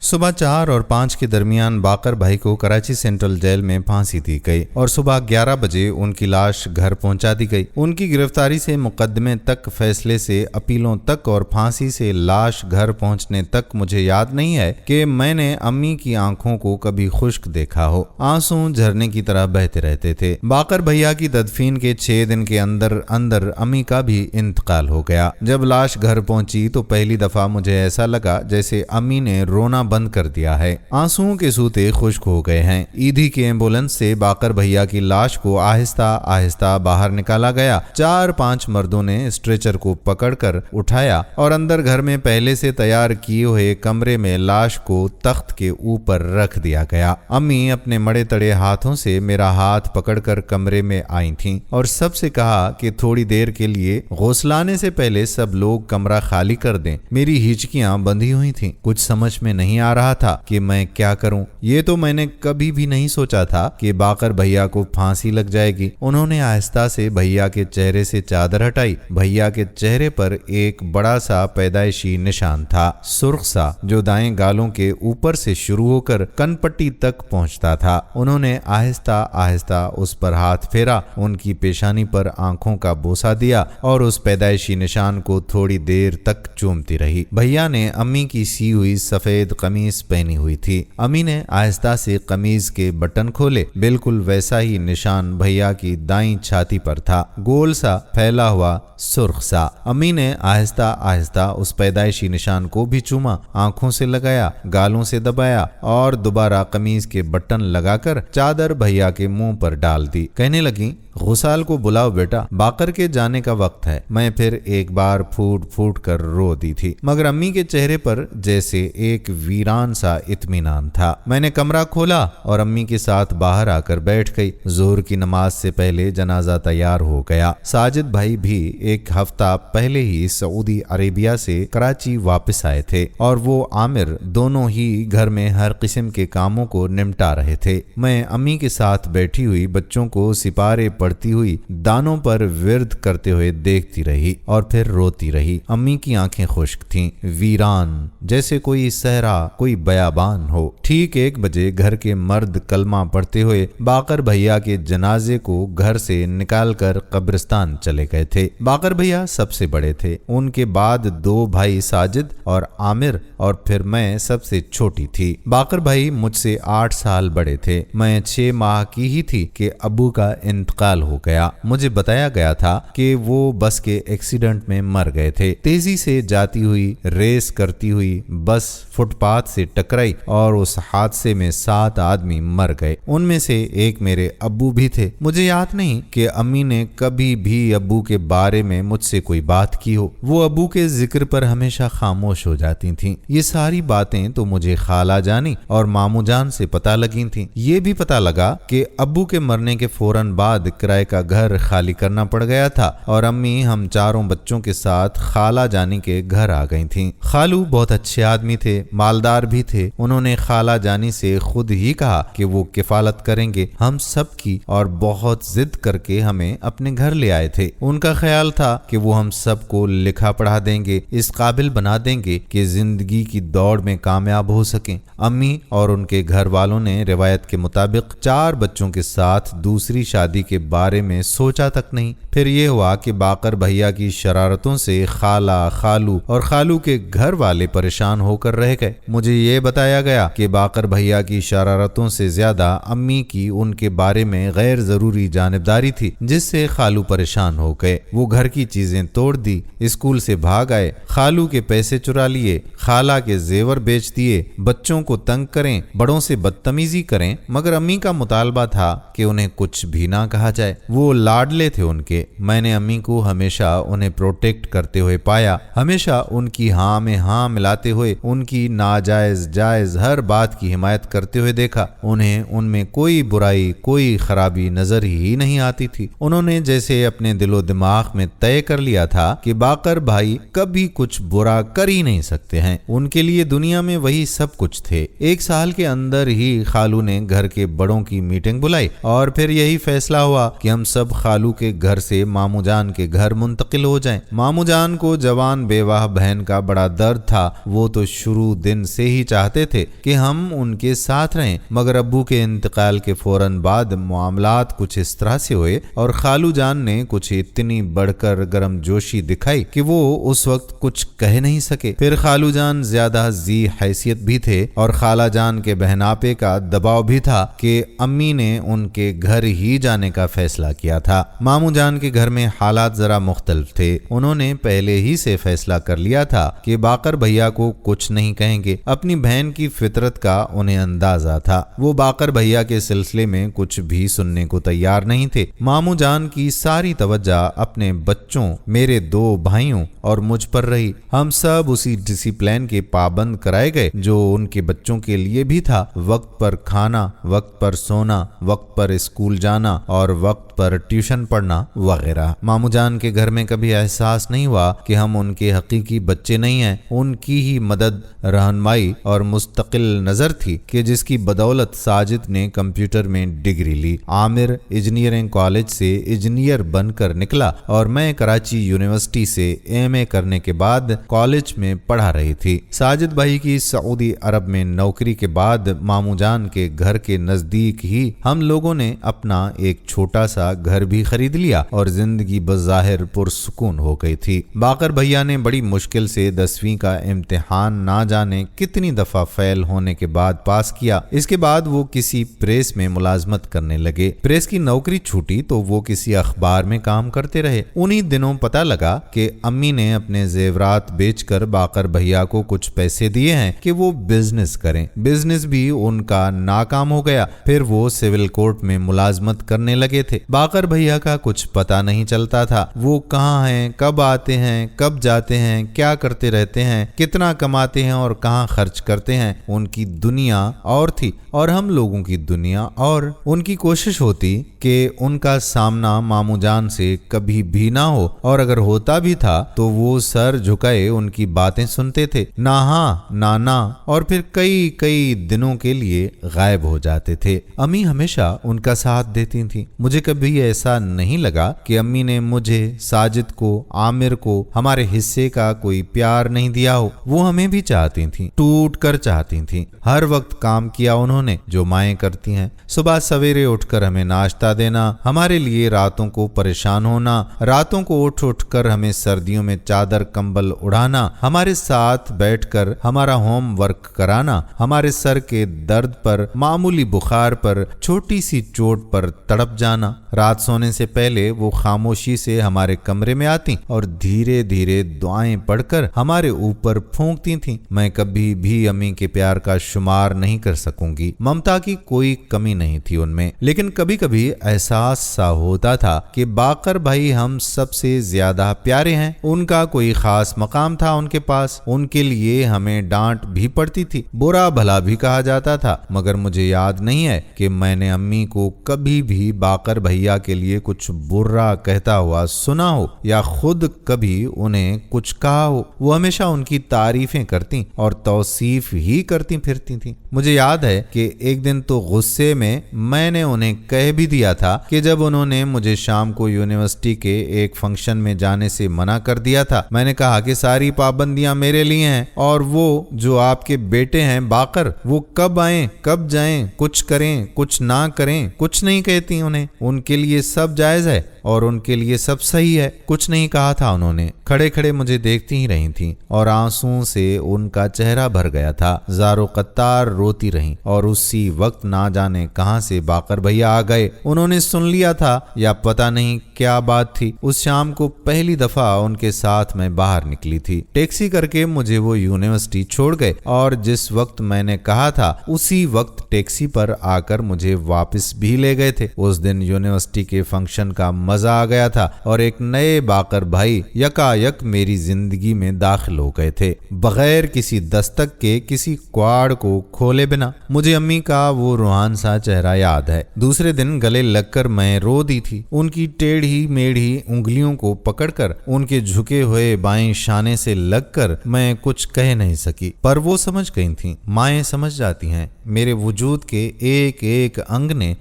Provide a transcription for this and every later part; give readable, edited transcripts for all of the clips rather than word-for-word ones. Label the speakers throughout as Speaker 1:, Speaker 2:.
Speaker 1: صبح 4 اور 5 کے درمیان باقر بھائی کو کراچی سینٹرل جیل میں پھانسی دی گئی اور صبح 11 بجے ان کی لاش گھر پہنچا دی گئی۔ ان کی گرفتاری سے مقدمے تک، فیصلے سے اپیلوں تک اور پھانسی سے لاش گھر پہنچنے تک مجھے یاد نہیں ہے کہ میں نے امی کی آنکھوں کو کبھی خشک دیکھا ہو۔ آنسو جھرنے کی طرح بہتے رہتے تھے۔ باقر بھیا کی تدفین کے 6 دن کے اندر امی کا بھی انتقال ہو گیا۔ جب لاش گھر پہنچی تو پہلی دفعہ مجھے ایسا لگا جیسے امی نے رونا بند کر دیا ہے۔ آنسوؤں کے سوتے خشک ہو گئے ہیں۔ ایدھی کی ایمبولنس سے باقر بھیا کی لاش کو آہستہ آہستہ باہر نکالا گیا۔ 4-5 مردوں نے اسٹریچر کو پکڑ کر اٹھایا اور اندر گھر میں پہلے سے تیار کیے ہوئے کمرے میں لاش کو تخت کے اوپر رکھ دیا گیا۔ امی اپنے مڑے تڑے ہاتھوں سے میرا ہاتھ پکڑ کر کمرے میں آئی تھیں اور سب سے کہا کہ تھوڑی دیر کے لیے غسلانے سے پہلے سب لوگ کمرہ خالی کر دیں۔ میری ہچکیاں بندھی ہوئی تھیں۔ کچھ سمجھ میں نہیں آ رہا تھا کہ میں کیا کروں۔ یہ تو میں نے کبھی بھی نہیں سوچا تھا کہ باقر بھیا کو پھانسی لگ جائے گی۔ انہوں نے آہستہ سے بھیا کے چہرے سے چادر ہٹائی۔ بھیا کے چہرے پر ایک بڑا سا پیدائشی نشان تھا، سرخ سا، جو دائیں گالوں کے اوپر سے شروع ہو کر کن پٹی تک پہنچتا تھا۔ انہوں نے آہستہ آہستہ اس پر ہاتھ پھیرا، ان کی پیشانی پر آنکھوں کا بوسہ دیا اور اس پیدائشی نشان کو تھوڑی دیر تک چومتی رہی۔ بھیا نے امی کی سی ہوئی سفید قمیض پہنی ہوئی تھی۔ امی نے آہستہ سے قمیض کے بٹن کھولے۔ بالکل ویسا ہی نشان بھیا کی دائیں چھاتی پر تھا، گول سا، پھیلا ہوا، سرخ سا۔ امی نے آہستہ آہستہ اس پیدائشی نشان کو بھی چوما، آنکھوں سے لگایا، گالوں سے دبایا اور دوبارہ قمیض کے بٹن لگا کر چادر بھیا کے منہ پر ڈال دی۔ کہنے لگیں، غسال کو بلاؤ بیٹا، باقر کے جانے کا وقت ہے۔ میں پھر ایک بار پھوٹ پھوٹ کر رو دی تھی، مگر امی کے چہرے پر جیسے ایک ویران سا اطمینان تھا۔ میں نے کمرہ کھولا اور امی کے ساتھ باہر آ کر بیٹھ گئی۔ ظہر کی نماز سے پہلے جنازہ تیار ہو گیا۔ ساجد بھائی بھی ایک ہفتہ پہلے ہی سعودی عربیہ سے کراچی واپس آئے تھے اور وہ عامر دونوں ہی گھر میں ہر قسم کے کاموں کو نمٹا رہے تھے۔ میں امی کے ساتھ بیٹھی ہوئی بچوں کو سپارے پڑتی ہوئی دانوں پر ورد کرتے ہوئے دیکھتی رہی اور پھر روتی رہی۔ امی کی آنکھیں خشک تھیں، ویران، جیسے کوئی صحرا، کوئی بیابان ہو۔ ٹھیک 1 بجے گھر کے مرد کلمہ پڑھتے ہوئے باقر بھیا کے جنازے کو گھر سے نکال کر قبرستان چلے گئے تھے۔ باقر بھیا سب سے بڑے تھے، ان کے بعد 2 بھائی ساجد اور عامر اور پھر میں سب سے چھوٹی تھی۔ باقر بھائی مجھ سے 8 سال بڑے تھے۔ میں 6 ماہ کی ہی تھی کہ ابو کا انتقال ہو گیا۔ مجھے بتایا گیا تھا کہ وہ بس کے ایکسیڈنٹ میں مر گئے تھے۔ تیزی سے جاتی ہوئی، ریس کرتی ہوئی بس فٹ پاتھ سے ٹکرائی اور اس حادثے میں 7 آدمی مر گئے۔ ان میں سے ایک میرے ابو بھی تھے۔ مجھے یاد نہیں کہ امی نے کبھی بھی ابو کے بارے میں مجھ سے کوئی بات کی ہو۔ وہ ابو کے ذکر پر ہمیشہ خاموش ہو جاتی تھیں۔ یہ ساری باتیں تو مجھے خالہ جانی اور ماموں جان سے پتہ لگی تھیں۔ یہ بھی پتہ لگا کہ ابو کے مرنے کے فوراً بعد کرائے کا گھر خالی کرنا پڑ گیا تھا اور امی ہم چاروں بچوں کے ساتھ خالہ جانی کے گھر آ گئی تھیں۔ خالو بہت اچھے آدمی تھے، مالدار بھی تھے۔ انہوں نے خالہ جانی سے خود ہی کہا کہ وہ کفالت کریں گے ہم سب کی، اور بہت ضد کر کے ہمیں اپنے گھر لے آئے تھے۔ ان کا خیال تھا کہ وہ ہم سب کو لکھا پڑھا دیں گے، اس قابل بنا دیں گے کہ زندگی کی دوڑ میں کامیاب ہو سکیں۔ امی اور ان کے گھر والوں نے روایت کے مطابق 4 بچوں کے ساتھ دوسری شادی کے بارے میں سوچا تک نہیں۔ پھر یہ ہوا کہ باقر بھیا کی شرارتوں سے خالہ، خالو اور خالو کے گھر والے پریشان ہو کر رہ گئے۔ مجھے یہ بتایا گیا کہ باقر بھیا کی شرارتوں سے زیادہ امی کی ان کے بارے میں غیر ضروری جانبداری تھی، جس سے خالو پریشان ہو گئے۔ وہ گھر کی چیزیں توڑ دی، اسکول سے بھاگ آئے، خالو کے پیسے چرا لیے، خالہ کے زیور بیچ دیے، بچوں کو تنگ کریں، بڑوں سے بدتمیزی کریں، مگر امی کا مطالبہ تھا کہ انہیں کچھ بھی نہ کہا جائے۔ وہ لاڈلے تھے ان کے۔ میں نے امی کو ہمیشہ انہیں پروٹیکٹ کرتے ہوئے پایا، ہمیشہ ان کی ہاں میں ہاں ملاتے ہوئے ان کی ناجائز جائز ہر بات کی حمایت کرتے ہوئے دیکھا۔ انہیں ان میں کوئی برائی، کوئی خرابی نظر ہی نہیں آتی تھی۔ انہوں نے جیسے اپنے دل و دماغ میں طے کر لیا تھا کہ باقر بھائی کبھی کچھ برا کر ہی نہیں سکتے ہیں۔ ان کے لیے دنیا میں وہی سب کچھ تھے۔ 1 سال کے اندر ہی خالو نے گھر کے بڑوں کی میٹنگ بلائی اور پھر یہی فیصلہ ہوا کہ ہم سب خالو کے گھر سے ماموں جان کے گھر منتقل ہو جائیں۔ ماموں جان کو جوان بیوہ بہن کا بڑا درد تھا۔ وہ تو شروع دن سے ہی چاہتے تھے کہ ہم ان کے ساتھ رہیں، مگر ابو کے انتقال کے فوراً بعد معاملات کچھ اس طرح سے ہوئے اور خالو جان نے کچھ اتنی بڑھ کر گرم جوشی دکھائی کہ وہ اس وقت کچھ کہہ نہیں سکے۔ پھر خالو جان زیادہ ذی حیثیت بھی تھے اور خالہ جان کے بہناپے کا دباؤ بھی تھا کہ امی نے ان کے گھر ہی جانے کا فیصلہ کیا تھا۔ ماموں جان کے گھر میں حالات ذرا مختلف تھے۔ انہوں نے پہلے ہی سے فیصلہ کر لیا تھا کہ باقر بھیا کو کچھ نہیں کہیں گے۔ اپنی بہن کی فطرت کا انہیں اندازہ تھا، وہ باقر بھیا کے سلسلے میں کچھ بھی سننے کو تیار نہیں تھے۔ ماموں جان کی ساری توجہ اپنے بچوں، میرے 2 بھائیوں اور مجھ پر رہی۔ ہم سب اسی ڈسپلین کے پابند کرائے گئے جو ان کے بچوں کے لیے بھی تھا، وقت پر کھانا، وقت پر سونا، وقت پر اسکول جانا اور وقت پر ٹیوشن پڑھنا وغیرہ۔ ماموں جان کے گھر میں کبھی احساس نہیں ہوا کہ ہم ان کے حقیقی بچے نہیں ہیں۔ ان کی ہی مدد، رہنمائی اور مستقل نظر تھی کہ جس کی بدولت ساجد نے کمپیوٹر میں ڈگری لی، عامر انجینئرنگ کالج سے انجینئر بن کر نکلا اور میں کراچی یونیورسٹی سے ایم اے کرنے کے بعد کالج میں پڑھا رہی تھی۔ ساجد بھائی کی سعودی عرب میں نوکری کے بعد ماموں جان کے گھر کے نزدیک ہی ہم لوگوں نے اپنا ایک چھوٹا سا گھر بھی خرید لیا اور زندگی بظاہر پرسکون ہو گئی تھی۔ باقر بھیا نے بڑی مشکل سے 10ویں کا امتحان نہ جانے کتنی دفعہ فیل ہونے کے بعد پاس کیا۔ اس کے بعد وہ کسی پریس میں ملازمت کرنے لگے۔ پریس کی نوکری چھوٹی تو وہ کسی اخبار میں کام کرتے رہے۔ انہی دنوں پتہ لگا کہ امی نے اپنے زیورات بیچ کر باقر بھیا کو کچھ پیسے دیے ہیں کہ وہ بزنس کریں۔ بزنس بھی ان کا ناکام ہو گیا۔ پھر وہ سول کورٹ میں ملازمت کرنے لگے تھے۔ باقر بھیا کا کچھ پتہ نہیں چلتا تھا، وہ کہاں ہیں، کب آتے ہیں، کب جاتے ہیں، کیا کرتے رہتے ہیں، کتنا کماتے ہیں اور کہاں خرچ کرتے ہیں۔ ان کی دنیا اور تھی اور ہم لوگوں کی دنیا اور۔ ان کی کوشش ہوتی کہ ان کا سامنا ماموں جان سے کبھی بھی نہ ہو، اور اگر ہوتا بھی تھا تو وہ سر جھکائے ان کی باتیں سنتے تھے، نہ ہاں نہ اور پھر کئی دنوں کے لیے غائب ہو جاتے تھے۔ امی ہمیشہ ان کا ساتھ دیتی تھیں۔ مجھے کبھی ایسا نہیں لگا کہ امی نے مجھے، ساجد کو، عامر کو ہمارے حصے کا کوئی پیار نہیں دیا ہو۔ وہ ہمیں بھی چاہتی تھیں، ٹوٹ کر چاہتی تھیں۔ ہر وقت کام کیا انہوں نے جو مائیں کرتی ہیں، صبح سویرے اٹھ کر ہمیں ناشتہ دینا، ہمارے لیے راتوں کو پریشان ہونا، راتوں کو اٹھ کر ہمیں سردیوں میں چادر کمبل اڑانا، ہمارے ساتھ بیٹھ کر ہمارا ہوم ورک کرانا، ہمارے سر کے درد پر، معمولی بخار پر، چھوٹی سی چوٹ پر تڑپ جانا۔ رات سونے سے پہلے وہ خاموشی سے ہمارے کمرے میں آتی اور دھیرے دھیرے دعائیں پڑھ کر ہمارے اوپر پھونکتی تھیں۔ میں کبھی بھی امی کے پیار کا شمار نہیں کر سکوں گی۔ ممتا کی کوئی کمی نہیں تھی ان میں، لیکن کبھی کبھی احساس سا ہوتا تھا کہ باقر بھائی ہم سب سے زیادہ پیارے ہیں۔ ان کا کوئی خاص مقام تھا ان کے پاس، ان کے لیے ہمیں ڈانٹ بھی پڑتی تھی، برا بھلا بھی کہا جاتا تھا، مگر مجھے یاد نہیں ہے کہ میں نے امی کو کبھی بھی باقر بھیا کے لیے کچھ برا کہتا ہوا سنا ہو یا خود کبھی انہیں کچھ کہا ہو۔ وہ ہمیشہ ان کی تعریفیں کرتی اور توصیف ہی کرتی پھرتی تھیں۔ مجھے یاد ہے کہ ایک دن تو غصے میں نے انہیں کہہ بھی دیا تھا کہ جب انہوں نے مجھے شام کو یونیورسٹی کے ایک فنکشن میں جانے سے منع کر دیا تھا، میں نے کہا کہ ساری پابندیاں میرے لیے ہیں اور وہ جو آپ کے بیٹے ہیں باقر، وہ کب آئیں کب جائیں، کچھ کریں کچھ نہ کریں، کچھ نہیں کہتی انہیں، ان کے لیے سب جائز ہے اور ان کے لیے سب صحیح ہے۔ کچھ نہیں کہا تھا انہوں نے، کھڑے کھڑے مجھے دیکھتی ہی رہی تھیں اور آنسوں سے ان کا چہرہ بھر گیا تھا۔ زار و قطار روتی رہیں اور اسی وقت نہ جانے کہاں سے باقر بھیا آ گئے۔ انہوں نے سن لیا تھا یا پتہ نہیں کیا بات تھی۔ اس شام کو پہلی دفعہ ان کے ساتھ میں باہر نکلی تھی۔ ٹیکسی کر کے مجھے وہ یونیورسٹی چھوڑ گئے اور جس وقت میں نے کہا تھا اسی وقت ٹیکسی پر آ کر مجھے واپس بھی لے گئے تھے۔ اس دن یونیورسٹی کے فنکشن کا مزہ آ گیا تھا اور ایک نئے باقر بھائی یکایک میری زندگی میں داخل ہو گئے تھے، بغیر کسی دستک کے، کسی کواڑ کو کھولے بنا۔ مجھے امی کا وہ روحان سا چہرہ یاد ہے۔ دوسرے دن گلے لگ کر میں رو دی تھی، ان کی ٹیڑھی میڑھی انگلیوں کو پکڑ کر، ان کے جھکے ہوئے بائیں شانے سے لگ کر میں کچھ کہہ نہیں سکی، پر وہ سمجھ گئی تھیں۔ مائیں سمجھ جاتی ہیں۔ میرے وجود کے ایک ایک انگ نے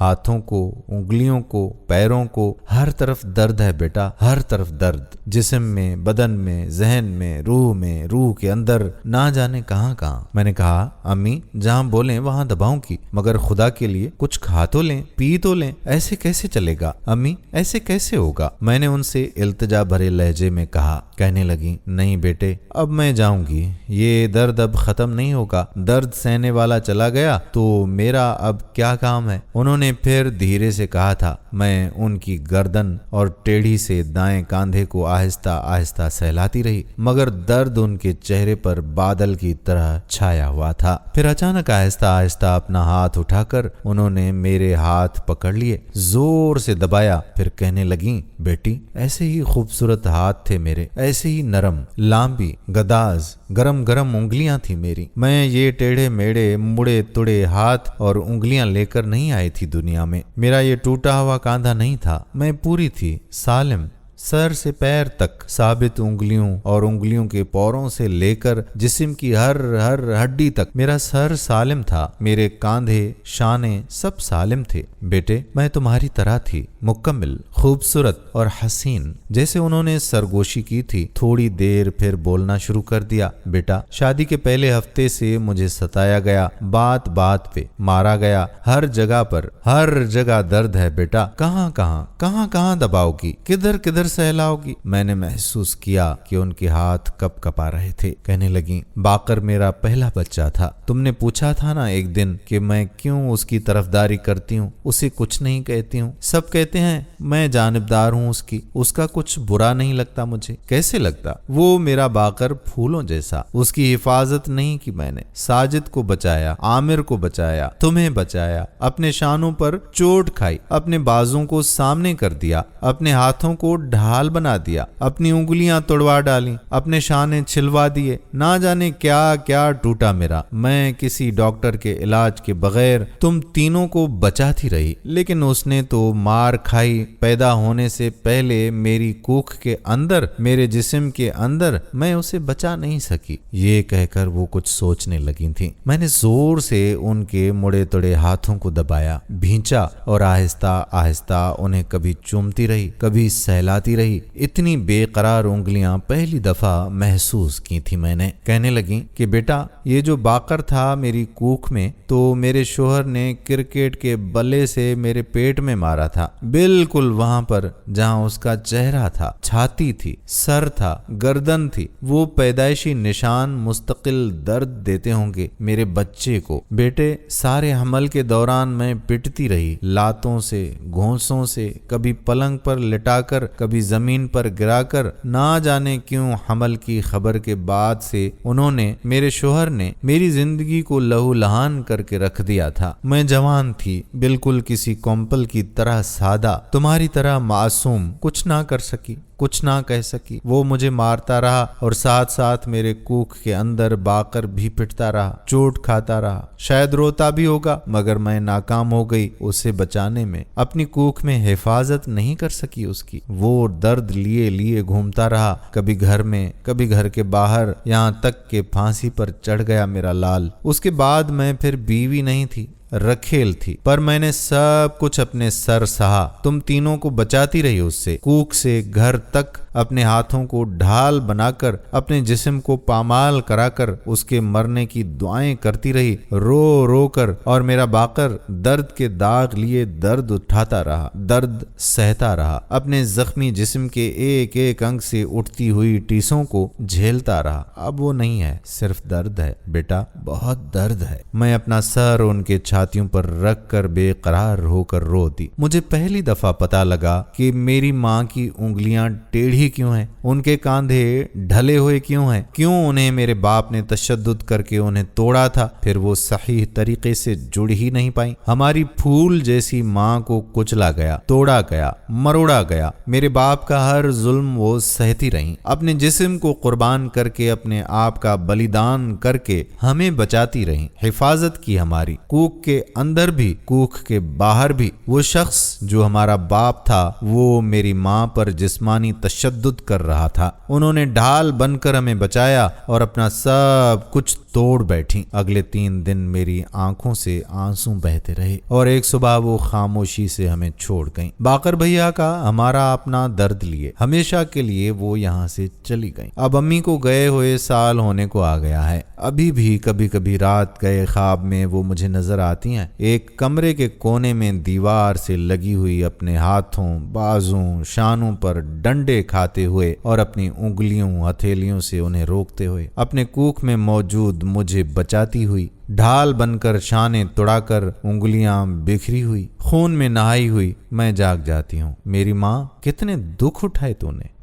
Speaker 1: ہاتھوں کو، انگلیوں کو، پیروں کو، ہر طرف درد ہے بیٹا، ہر طرف درد، جسم میں، بدن میں، ذہن میں، روح کے اندر، نہ جانے کہاں کہاں۔ میں نے کہا امی جہاں بولیں وہاں دباؤں کی، مگر خدا کے لیے کچھ کھا تو لیں، پی تو لیں، ایسے کیسے چلے گا امی، ایسے کیسے ہوگا؟ میں نے ان سے التجا بھرے لہجے میں کہا۔ کہنے لگی نہیں بیٹے اب میں جاؤں گی، یہ درد اب ختم نہیں ہوگا، درد سہنے والا چلا گیا تو میرا اب کیا کام ہے؟ انہوں نے پھر دھیرے سے کہا تھا۔ میں ان کی گردن اور ٹیڑھی سے دائیں کاندھے کو آہستہ آہستہ سہلاتی رہی، مگر درد ان کے چہرے پر بادل کی طرح چھایا ہوا تھا۔ پھر اچانک آہستہ آہستہ اپنا ہاتھ اٹھا کر انہوں نے میرے ہاتھ پکڑ لیے، زور سے دبایا، پھر کہنے لگیں بیٹی ایسے ہی خوبصورت ہاتھ تھے میرے، ایسے ہی نرم، لامبی، گداز، گرم گرم انگلیاں تھی میری۔ میں یہ ٹیڑھے میڑے مڑے تڑے ہاتھ اور انگلیاں لے کر نہیں آئی تھی دنیا میں، میرا یہ ٹوٹا ہوا کاندھا نہیں تھا، میں پوری تھی، سالم، سر سے پیر تک، ثابت انگلیوں اور انگلیوں کے پوروں سے لے کر جسم کی ہر ہڈی تک میرا سر سالم تھا، میرے کاندھے، شانے سب سالم تھے۔ بیٹے میں تمہاری طرح تھی، مکمل، خوبصورت اور حسین۔ جیسے انہوں نے سرگوشی کی تھی، تھوڑی دیر پھر بولنا شروع کر دیا۔ بیٹا شادی کے پہلے ہفتے سے مجھے ستایا گیا، بات بات پہ مارا گیا، ہر جگہ پر، ہر جگہ درد ہے بیٹا، کہاں کہاں دباؤ گی، کدھر کدھر سہلاؤ گی؟ میں نے محسوس کیا کہ ان کے ہاتھ کپ کپا رہے تھے۔ کہنے لگیں باقر میرا پہلا بچہ تھا، تم نے پوچھا تھا نا ایک دن کہ میں کیوں اس کی طرفداری کرتی ہوں، اسے کچھ نہیں کہتی ہوں، سب کہتے ہیں میں جانبدار ہوں اس کی، اس کا کچھ برا نہیں لگتا مجھے، کیسے لگتا؟ وہ میرا باقر پھولوں جیسا، اس کی حفاظت نہیں کی میں نے، ساجد کو بچایا، عامر کو بچایا، تمہیں بچایا، اپنے شانوں پر چوٹ کھائی، اپنے بازوں کو سامنے کر دیا، اپنے ہاتھوں کو ڈھال بنا دیا، اپنی انگلیاں توڑوا ڈالیں، اپنے شانے چھلوا دیے، نہ جانے کیا کیا ٹوٹا میرا، میں کسی ڈاکٹر کے علاج کے بغیر تم تینوں کو بچاتی رہی، لیکن اس نے تو مار کھائی، پیدا ہونے سے پہلے میری کوکھ کے اندر، میرے جسم کے اندر، میں اسے بچا نہیں سکی۔ یہ کہہ کر وہ کچھ سوچنے لگی تھیں۔ میں نے زور سے ان کے مڑے تڑے ہاتھوں کو دبایا، بھینچا اور آہستہ آہستہ انہیں کبھی چومتی رہی، کبھی سہلاتی رہی۔ اتنی بے قرار انگلیاں پہلی دفعہ محسوس کی تھی میں نے۔ کہنے لگیں کہ بیٹا یہ جو باقر تھا میری کوکھ میں، تو میرے شوہر نے کرکٹ کے بلے سے میرے پیٹ میں مارا تھا، بالکل وہاں پر جہاں اس کا چہرہ تھا، چھاتی تھی، سر تھا، گردن تھی۔ وہ پیدائشی نشان مستقل درد دیتے ہوں گے میرے بچے کو۔ بیٹے سارے حمل کے دوران میں پٹتی رہی، لاتوں سے، گھونسوں سے، کبھی پلنگ پر لٹا کر، کبھی زمین پر گرا کر، نہ جانے کیوں حمل کی خبر کے بعد سے انہوں نے، میرے شوہر نے، میری زندگی کو لہو لہان کر کے رکھ دیا تھا۔ میں جوان تھی، بالکل کسی کومپل کی طرح سادہ، تمہاری طرح معصوم، کچھ نہ کر سکی، کچھ نہ کہہ سکی۔ وہ مجھے مارتا رہا اور ساتھ ساتھ میرے کوکھ کے اندر باقر بھی پٹتا رہا، چوٹ کھاتا رہا، شاید روتا بھی ہوگا، مگر میں ناکام ہو گئی اسے بچانے میں، اپنی کوکھ میں حفاظت نہیں کر سکی اس کی۔ وہ درد لیے لیے گھومتا رہا، کبھی گھر میں، کبھی گھر کے باہر، یہاں تک کہ پھانسی پر چڑھ گیا میرا لال۔ اس کے بعد میں پھر بیوی نہیں تھی، رکھیل تھی، پر میں نے سب کچھ اپنے سر سہا۔ تم تینوں کو بچاتی رہی اس سے، کوکھ سے گھر تک، اپنے ہاتھوں کو ڈھال بنا کر، اپنے جسم کو پامال کرا کر اس کے مرنے کی دعائیں کرتی رہی، رو رو کر، اور میرا باقر درد کے داغ لیے درد اٹھاتا رہا، درد سہتا رہا، اپنے زخمی جسم کے ایک ایک انگ سے اٹھتی ہوئی ٹیسوں کو جھیلتا رہا۔ اب وہ نہیں ہے، صرف درد ہے بیٹا، بہت درد ہے۔ میں اپنا سر ان کے چھاتیوں پر رکھ کر بے قرار ہو کر رو دی۔ مجھے پہلی دفعہ پتا لگا کہ میری ماں کی انگلیاں ٹیڑھی کیوں ہیں، ان کے کاندھے ڈھلے ہوئے کیوں ہیں، کیوں انہیں میرے باپ نے تشدد کر کے انہیں توڑا تھا، پھر وہ صحیح طریقے سے جڑ ہی نہیں پائیں۔ ہماری پھول جیسی ماں کو کچلا گیا، توڑا گیا، مروڑا گیا۔ میرے باپ کا ہر ظلم وہ سہتی رہیں، اپنے جسم کو قربان کر کے، اپنے آپ کا بلیدان کر کے ہمیں بچاتی رہیں، حفاظت کی ہماری۔ کوکھ کے اندر بھی کوکھ کے باہر بھی وہ شخص جو ہمارا باپ تھا وہ میری ماں پر جسمانی تشدد کر رہا تھا۔ انہوں نے ڈھال بن کر ہمیں بچایا اور اپنا سب کچھ توڑ بیٹھی۔ اگلے 3 دن میری آنکھوں سے آنسو بہتے رہے اور ایک صبح وہ خاموشی سے ہمیں چھوڑ گئیں۔ باقر بھیا کا ہمارا اپنا درد لیے ہمیشہ کے لیے وہ یہاں سے چلی گئیں۔ اب امی کو گئے ہوئے سال ہونے کو آ گیا ہے۔ ابھی بھی کبھی کبھی رات گئے خواب میں وہ مجھے نظر آتی ہیں، ایک کمرے کے کونے میں دیوار سے لگی ہوئی، اپنے ہاتھوں، بازوں، شانوں پر ڈنڈے کھاتے ہوئے اور اپنی انگلیوں، ہتھیلیوں سے انہیں روکتے ہوئے، اپنے کوکھ میں موجود مجھے بچاتی ہوئی، ڈھال بن کر شانے توڑا کر انگلیاں بکھری ہوئی، خون میں نہائی ہوئی میں جاگ جاتی ہوں۔ میری ماں کتنے دکھ اٹھائے تو نے۔